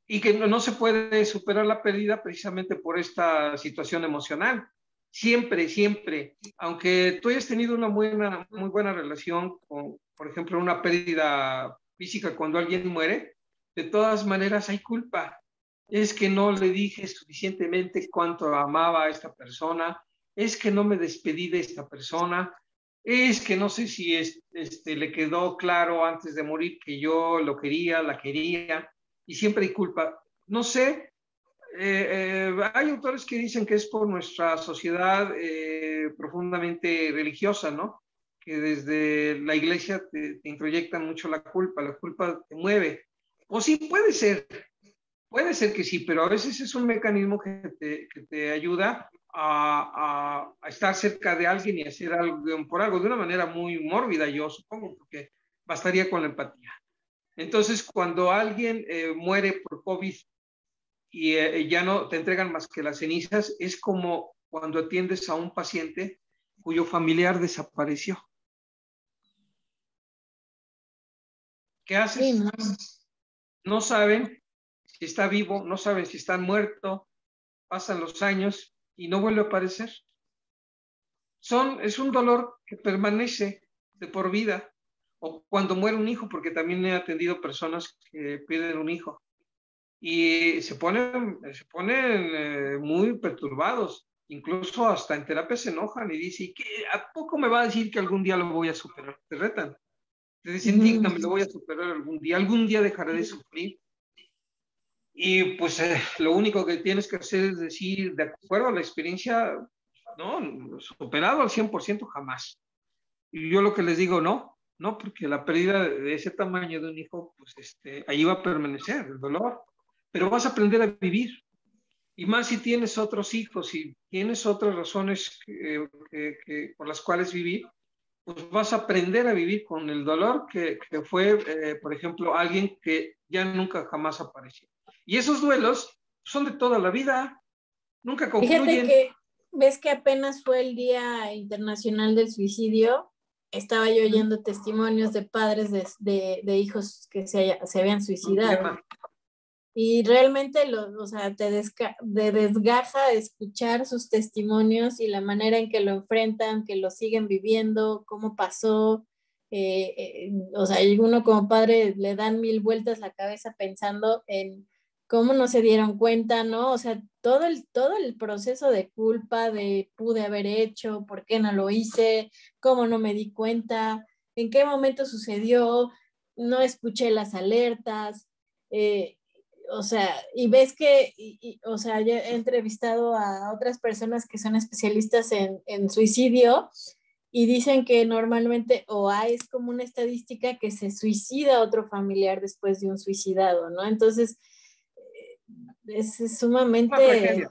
Y que no se puede superar la pérdida precisamente por esta situación emocional. Siempre, siempre, aunque tú hayas tenido una muy buena relación con, por ejemplo, una pérdida física cuando alguien muere, de todas maneras hay culpa. Es que no le dije suficientemente cuánto amaba a esta persona, es que no me despedí de esta persona, es que no sé si le quedó claro antes de morir que yo lo quería, la quería, y siempre hay culpa. No sé, hay autores que dicen que es por nuestra sociedad profundamente religiosa, ¿no? Que desde la iglesia te introyectan mucho la culpa te mueve. O sí, puede ser que sí, pero a veces es un mecanismo que te ayuda a estar cerca de alguien y hacer algo por algo de una manera muy mórbida, yo supongo, porque bastaría con la empatía. Entonces, cuando alguien muere por COVID y ya no te entregan más que las cenizas, es como cuando atiendes a un paciente cuyo familiar desapareció. ¿Qué Sí, haces? no. No saben si está vivo, no saben si está muerto, pasan los años y no vuelve a aparecer. Es un dolor que permanece de por vida. O cuando muere un hijo, porque también he atendido personas que pierden un hijo y se ponen muy perturbados, incluso hasta en terapia se enojan y dicen, ¿a poco me va a decir que algún día lo voy a superar? Te retan, te dicen, Ujú. dígame, lo voy a superar algún día dejaré de sufrir. Y pues lo único que tienes que hacer es decir, de acuerdo a la experiencia, no, superado al 100% jamás. Y yo lo que les digo, no, porque la pérdida de ese tamaño de un hijo, pues ahí va a permanecer el dolor, pero vas a aprender a vivir. Y más si tienes otros hijos, si tienes otras razones por las cuales vivir, pues vas a aprender a vivir con el dolor que fue, por ejemplo, alguien que ya nunca jamás apareció. Y esos duelos son de toda la vida, nunca Fíjate concluyen. que ves que apenas fue el Día Internacional del Suicidio. Estaba yo oyendo testimonios de padres de hijos que se habían Un suicidado. tema. Y realmente, o sea, te desgaja escuchar sus testimonios y la manera en que lo enfrentan, que lo siguen viviendo, cómo pasó. O sea, y uno como padre le dan mil vueltas la cabeza pensando en cómo no se dieron cuenta, ¿no? O sea, todo el proceso de culpa, de pude haber hecho, por qué no lo hice, cómo no me di cuenta, en qué momento sucedió, no escuché las alertas. eh, o sea, y ves que, o sea, yo he entrevistado a otras personas que son especialistas en suicidio y dicen que normalmente es como una estadística que se suicida otro familiar después de un suicidado, ¿no? Entonces, es Una sumamente, tragedia.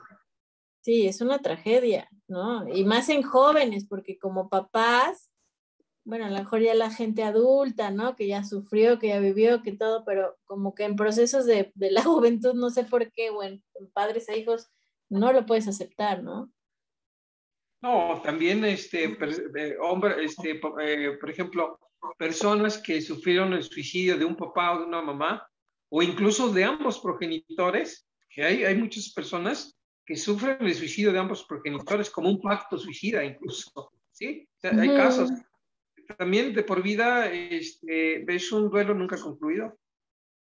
sí, es una tragedia, ¿no? Y más en jóvenes, porque como papás, bueno, a lo mejor ya la gente adulta, ¿no? Que ya sufrió, que ya vivió, que todo, pero como que en procesos de la juventud, no sé por qué, bueno, en padres e hijos, no lo puedes aceptar, ¿no? No, también hombre, por ejemplo, personas que sufrieron el suicidio de un papá o de una mamá, o incluso de ambos progenitores, que hay muchas personas que sufren el suicidio de ambos progenitores como un pacto suicida incluso, ¿sí? O sea, hay casos. Ujú. También de por vida ves un duelo nunca concluido,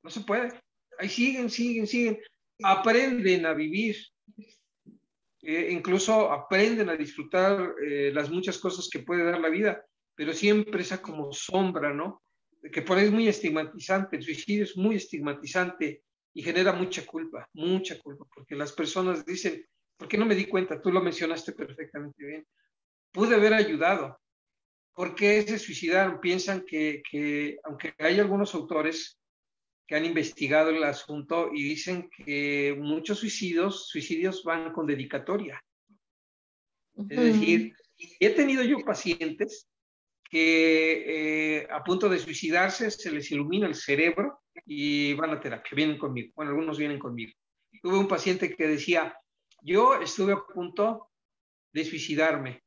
no se puede. Ahí siguen, aprenden a vivir, incluso aprenden a disfrutar las muchas cosas que puede dar la vida, pero siempre esa como sombra, ¿no? que por ahí es muy estigmatizante, el suicidio es muy estigmatizante y genera mucha culpa, porque las personas dicen, ¿por qué no me di cuenta? Tú lo mencionaste perfectamente bien. Pude haber ayudado. ¿Por qué se suicidaron? Piensan que aunque hay algunos autores que han investigado el asunto y dicen que muchos suicidios van con dedicatoria. Es decir, he tenido yo pacientes que a punto de suicidarse se les ilumina el cerebro y van a terapia, vienen conmigo. Bueno, algunos vienen conmigo. Tuve un paciente que decía, yo estuve a punto de suicidarme.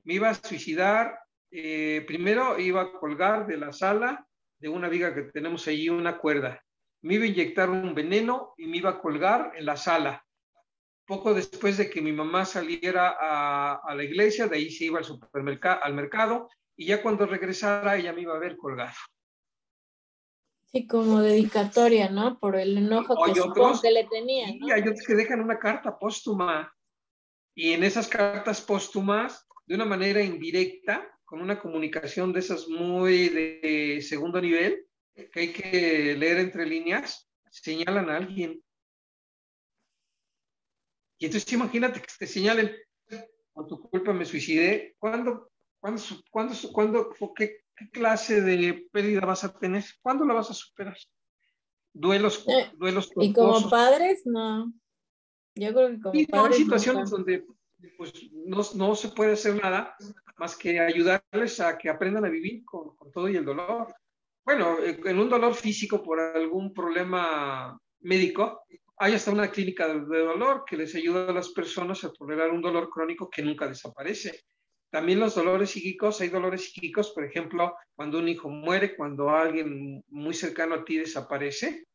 Me iba a suicidar, primero iba a colgar de la sala de una viga que tenemos allí, una cuerda. Me iba a inyectar un veneno y me iba a colgar en la sala. Poco después de que mi mamá saliera a la iglesia, de ahí se iba al mercado, y ya cuando regresara ella me iba a ver colgado. Sí, como dedicatoria, ¿no? Por el enojo que supongo que le tenía, ¿no? Y hay otros que dejan una carta póstuma, y en esas cartas póstumas, de una manera indirecta, con una comunicación de esas muy de segundo nivel, que hay que leer entre líneas, señalan a alguien. Y entonces imagínate que te señalen, por tu culpa me suicidé. ¿Qué clase de pérdida vas a tener? ¿Cuándo la vas a superar? Duelos y como tortuosos. padres, no. Yo creo que como Y no, hay padres situaciones nunca. donde pues, no se puede hacer nada más que ayudarles a que aprendan a vivir con todo y el dolor. Bueno, en un dolor físico por algún problema médico, hay hasta una clínica de dolor que les ayuda a las personas a tolerar un dolor crónico que nunca desaparece. También los dolores psíquicos, hay dolores psíquicos, por ejemplo, cuando un hijo muere, cuando alguien muy cercano a ti desaparece,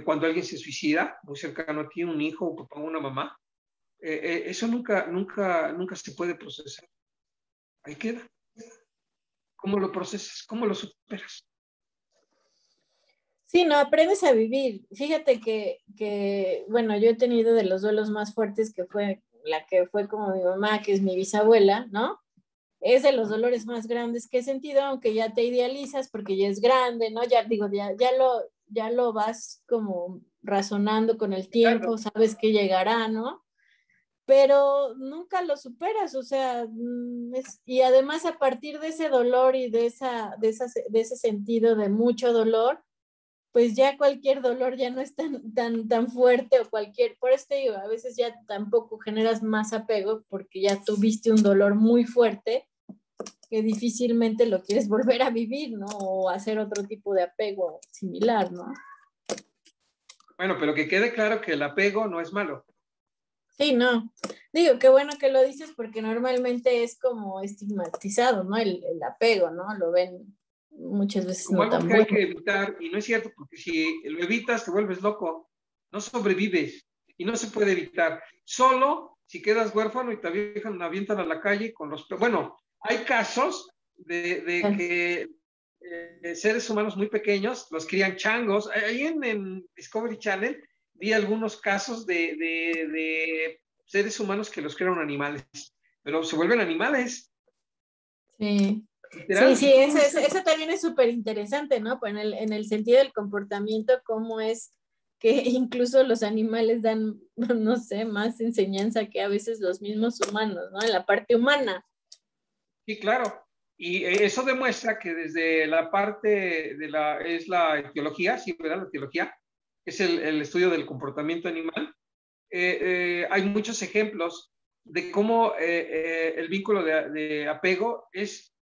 cuando alguien se suicida, muy cercano a ti, un hijo, un papá, una mamá, eso nunca se puede procesar. Ahí queda. ¿Cómo lo procesas? ¿Cómo lo superas? Sí, no, aprendes a vivir. Fíjate bueno, yo he tenido de los duelos más fuertes que fue la que fue como mi mamá, que es mi bisabuela, ¿no? Es de los dolores más grandes que he sentido, aunque ya te idealizas porque ya es grande, ¿no? Ya digo, ya lo vas como razonando con el tiempo, sabes que llegará, ¿no? Pero nunca lo superas, o sea, y además a partir de ese dolor y de ese sentido de mucho dolor, pues ya cualquier dolor ya no es tan fuerte o por eso te digo, a veces ya tampoco generas más apego porque ya tuviste un dolor muy fuerte que difícilmente lo quieres volver a vivir, ¿no? O hacer otro tipo de apego similar, ¿no? Bueno, pero que quede claro que el apego no es malo. Sí, no. Digo, qué bueno que lo dices porque normalmente es como estigmatizado, ¿no? El apego, ¿no? Lo ven muchas veces Como no algo tan que hay bueno. que evitar, y no es cierto, porque si lo evitas te vuelves loco, no sobrevives y no se puede evitar. Solo si quedas huérfano y te avientan a la calle con los... Bueno, hay casos de que seres humanos muy pequeños los crían changos. Ahí en Discovery Channel vi algunos casos de seres humanos que los crearon animales, pero se vuelven animales, Sí. Sí, literal. sí, eso también es súper interesante, ¿no? Pues en el sentido del comportamiento, cómo es que incluso los animales dan, no sé, más enseñanza que a veces los mismos humanos, ¿no? En la parte humana. Sí, claro. Y eso demuestra que desde la parte es la etiología, sí, ¿verdad? La etiología, es el estudio del comportamiento animal. Hay muchos ejemplos de cómo el vínculo de apego es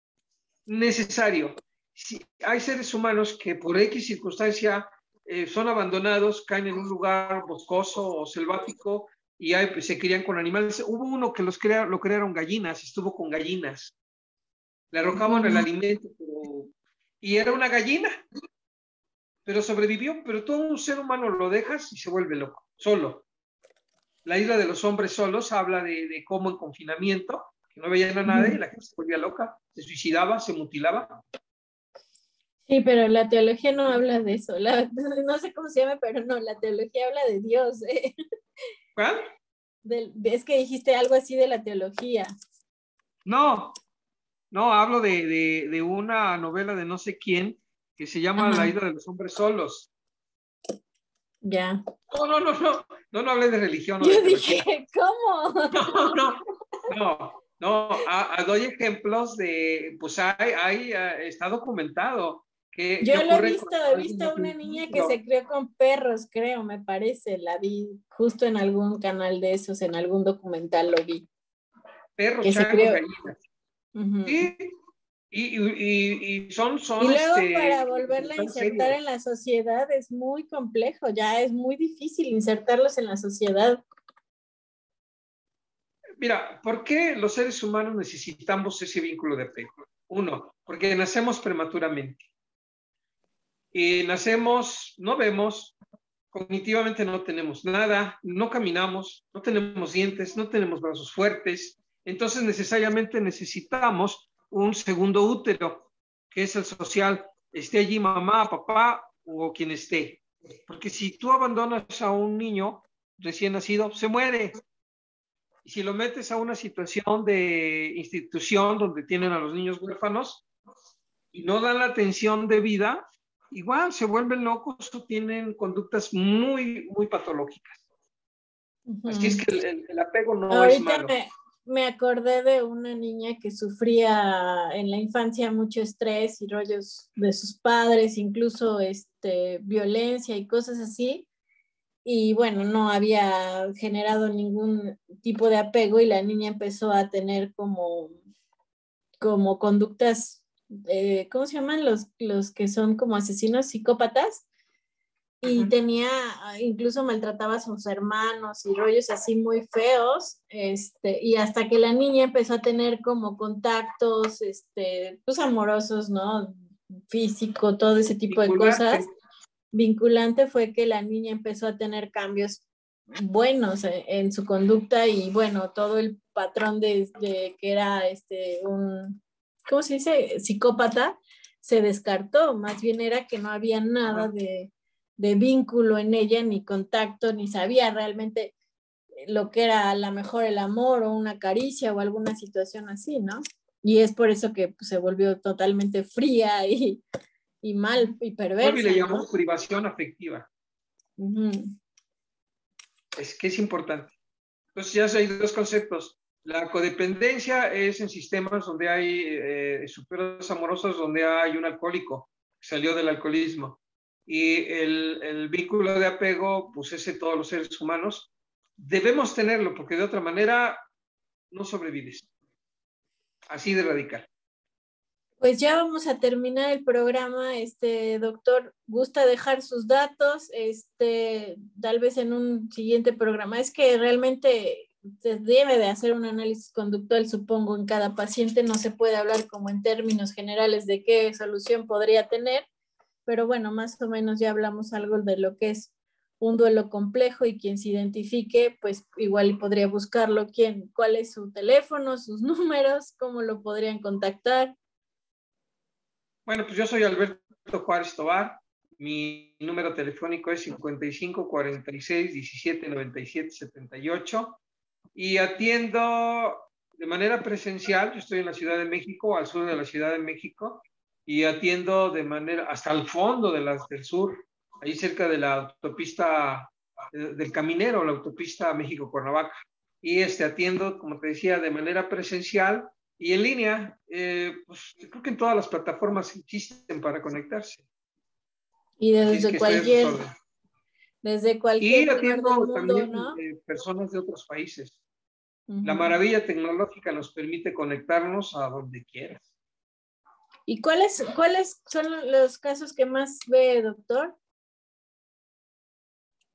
necesario. Si hay seres humanos que por X circunstancia son abandonados, caen en un lugar boscoso o selvático y se crían con animales. Hubo uno que lo crearon gallinas, estuvo con gallinas, le arrojaban el alimento, y era una gallina, pero sobrevivió. Pero todo un ser humano lo dejas y se vuelve loco, solo. La isla de los hombres solos habla de cómo en confinamiento, que no veían a nadie, la gente se volvía loca, se suicidaba, se mutilaba. Sí, pero la teología no habla de eso. No sé cómo se llama, pero no, la teología habla de Dios. ¿Cuál? Es que dijiste algo así de la teología. No, No, hablo de una novela de no sé quién que se llama Ajá. La ida de los hombres solos. Ya. No hablé de religión o de Yo teología. dije, ¿cómo? Doy ejemplos de, pues está documentado qué Yo lo ocurre cuando he alguien visto no a tiene una un niña que vínculo. se crió con perros, creo, me parece. La vi justo en algún canal de esos, en algún documental lo vi. Perros, Que se changos, crió. gallinas. Ujú. Sí, y son, Y luego para son volverla a tan insertar serios. en la sociedad es muy complejo, ya es muy difícil insertarlos en la sociedad. Mira, ¿por qué los seres humanos necesitamos ese vínculo de apego? Uno, porque nacemos prematuramente. Y nacemos, no vemos, cognitivamente no tenemos nada, no caminamos, no tenemos dientes, no tenemos brazos fuertes. Entonces necesariamente necesitamos un segundo útero, que es el social, esté allí mamá, papá o quien esté. Porque si tú abandonas a un niño recién nacido, se muere. Y si lo metes a una situación de institución donde tienen a los niños huérfanos y no dan la atención debida, igual se vuelven locos o tienen conductas muy patológicas. Así es Ujú. que el apego no es Ahorita malo. me acordé de una niña que sufría en la infancia mucho estrés y rollos de sus padres, incluso violencia y cosas así. Y bueno, no había generado ningún tipo de apego y la niña empezó a tener como conductas, ¿cómo se llaman? Los que son como asesinos psicópatas. Y tenía, incluso maltrataba a sus hermanos y rollos así muy feos, y hasta que la niña empezó a tener como contactos, pues amorosos, ¿no? Físico, todo ese tipo de cosas. Vinculante. Vinculante fue que la niña empezó a tener cambios buenos en su conducta y bueno, todo el patrón de que era ¿cómo se dice? Psicópata, se descartó, más bien era que no había nada Ajá. de vínculo en ella, ni contacto, ni sabía realmente lo que era a lo mejor el amor o una caricia o alguna situación así, ¿no? Y es por eso que pues, se volvió totalmente fría y mal y Vuelve y le perversa, ¿no? llamó privación afectiva. Ujú. Es que es importante. Entonces ya hay dos conceptos. La codependencia es en sistemas donde hay estructuras amorosas, donde hay un alcohólico que salió del alcoholismo. Y el vínculo de apego, pues es en todos los seres humanos. Debemos tenerlo porque de otra manera no sobrevives. Así de radical. Pues ya vamos a terminar el programa. Doctor, ¿gusta dejar sus datos? Tal vez en un siguiente programa. Es que realmente se debe de hacer un análisis conductual, supongo, en cada paciente. No se puede hablar como en términos generales de qué solución podría tener, pero bueno, más o menos ya hablamos algo de lo que es un duelo complejo y quien se identifique, pues igual podría buscarlo, cuál es su teléfono, sus números, cómo lo podrían contactar. Bueno, pues yo soy Alberto Juárez Tobar. Mi número telefónico es 55 46 17 97 78 y atiendo de manera presencial. Yo estoy en la Ciudad de México, al sur de la Ciudad de México, y atiendo de manera hasta el fondo del sur, ahí cerca de la autopista del Caminero, la autopista México-Cuernavaca. Y atiendo, como te decía, de manera presencial y en línea. Pues creo que en todas las plataformas existen para conectarse. Y Así es que estoy a sus órdenes. desde cualquier Y lugar del atiendo mundo, también ¿no? personas de otros países. La Uh-huh. maravilla tecnológica nos permite conectarnos a donde quieras. ¿Y cuáles son los casos que más ve, doctor?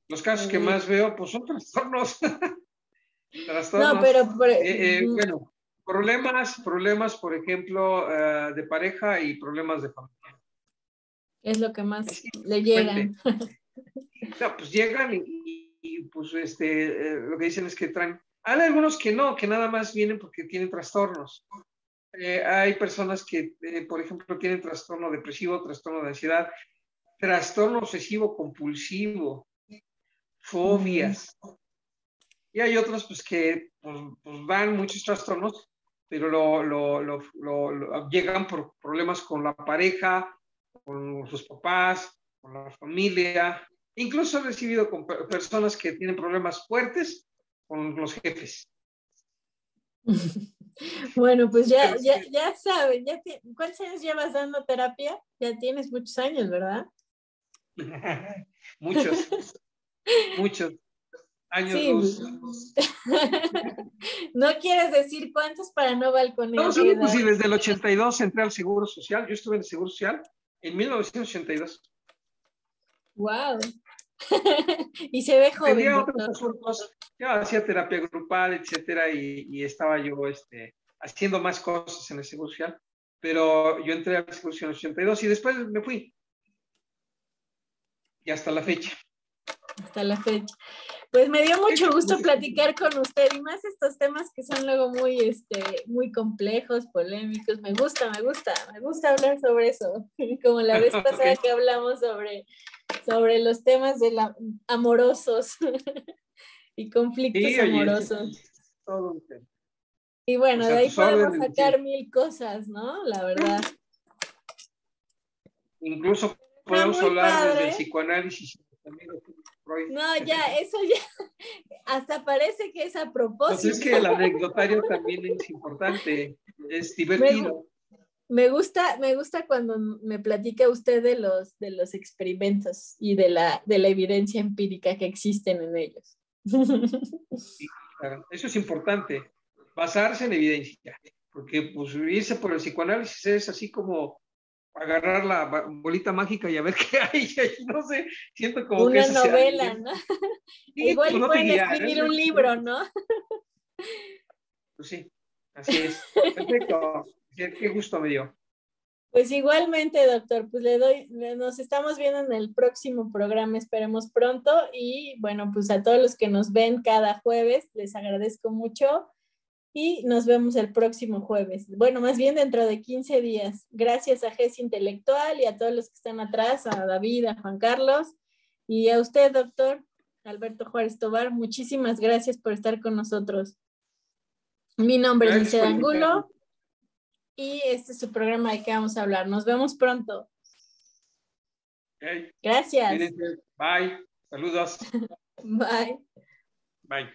Los casos que más veo, pues son trastornos. No, Trastornos. pero Bueno, problemas, por ejemplo, de pareja y problemas de familia. es lo que más Es le llegan. frecuente. No, pues llegan pues lo que dicen es que traen. Hay algunos que no, que nada más vienen porque tienen trastornos. Hay personas que, por ejemplo, tienen trastorno depresivo, trastorno de ansiedad, trastorno obsesivo compulsivo, Mm. fobias. Y hay otros pues que pues van muchos trastornos pero llegan por problemas con la pareja, con sus papás, con la familia. Incluso he recibido con personas que tienen problemas fuertes con los jefes. Bueno, pues ya saben, ¿cuántos años llevas dando terapia? Ya tienes muchos años, ¿verdad? Muchos años Sí. luz. No quieres decir cuántos para no balconear. No, solo pues, sí, desde el 82 entré al Seguro Social. Yo estuve en el Seguro Social en 1982. Wow. Y se ve joven. Tenía otros asuntos, yo hacía terapia grupal, etcétera, y estaba yo haciendo más cosas en el Seguro Social, pero yo entré al Seguro Social en el 82 y después me fui. Y hasta la fecha. Hasta la fecha. Pues me dio mucho gusto platicar con usted y más estos temas que son luego muy complejos, polémicos. Me gusta hablar sobre eso. Como la vez pasada que hablamos sobre los temas amorosos y conflictos amorosos. Y bueno, de ahí podemos sacar mil cosas, ¿no? La verdad. Incluso podemos hablar desde el psicoanálisis. No, ya, eso ya, hasta parece que es a propósito. Pues es que el anecdotario también es importante, es divertido. Me gusta cuando me platica usted de los experimentos y de la evidencia empírica que existen en ellos. Sí, claro. Eso es importante, basarse en evidencia, porque pues irse por el psicoanálisis es así como agarrar la bolita mágica y a ver qué hay, no sé, siento como una que novela, ¿no? Sí, igual pues no pueden escribir un libro, ¿no? Pues sí, así es. Perfecto. Qué gusto me dio. Pues igualmente, doctor, pues nos estamos viendo en el próximo programa, esperemos pronto, y bueno, pues a todos los que nos ven cada jueves, les agradezco mucho y nos vemos el próximo jueves. Bueno, más bien dentro de 15 días. Gracias a GES Intelectual y a todos los que están atrás, a David, a Juan Carlos y a usted, doctor Alberto Juárez Tobar, muchísimas gracias por estar con nosotros. Mi nombre es Lice Angulo. Y este es su programa de que vamos a hablar. Nos vemos pronto. Okay. Gracias. Cuídense. Bye. Saludos. Bye. Bye.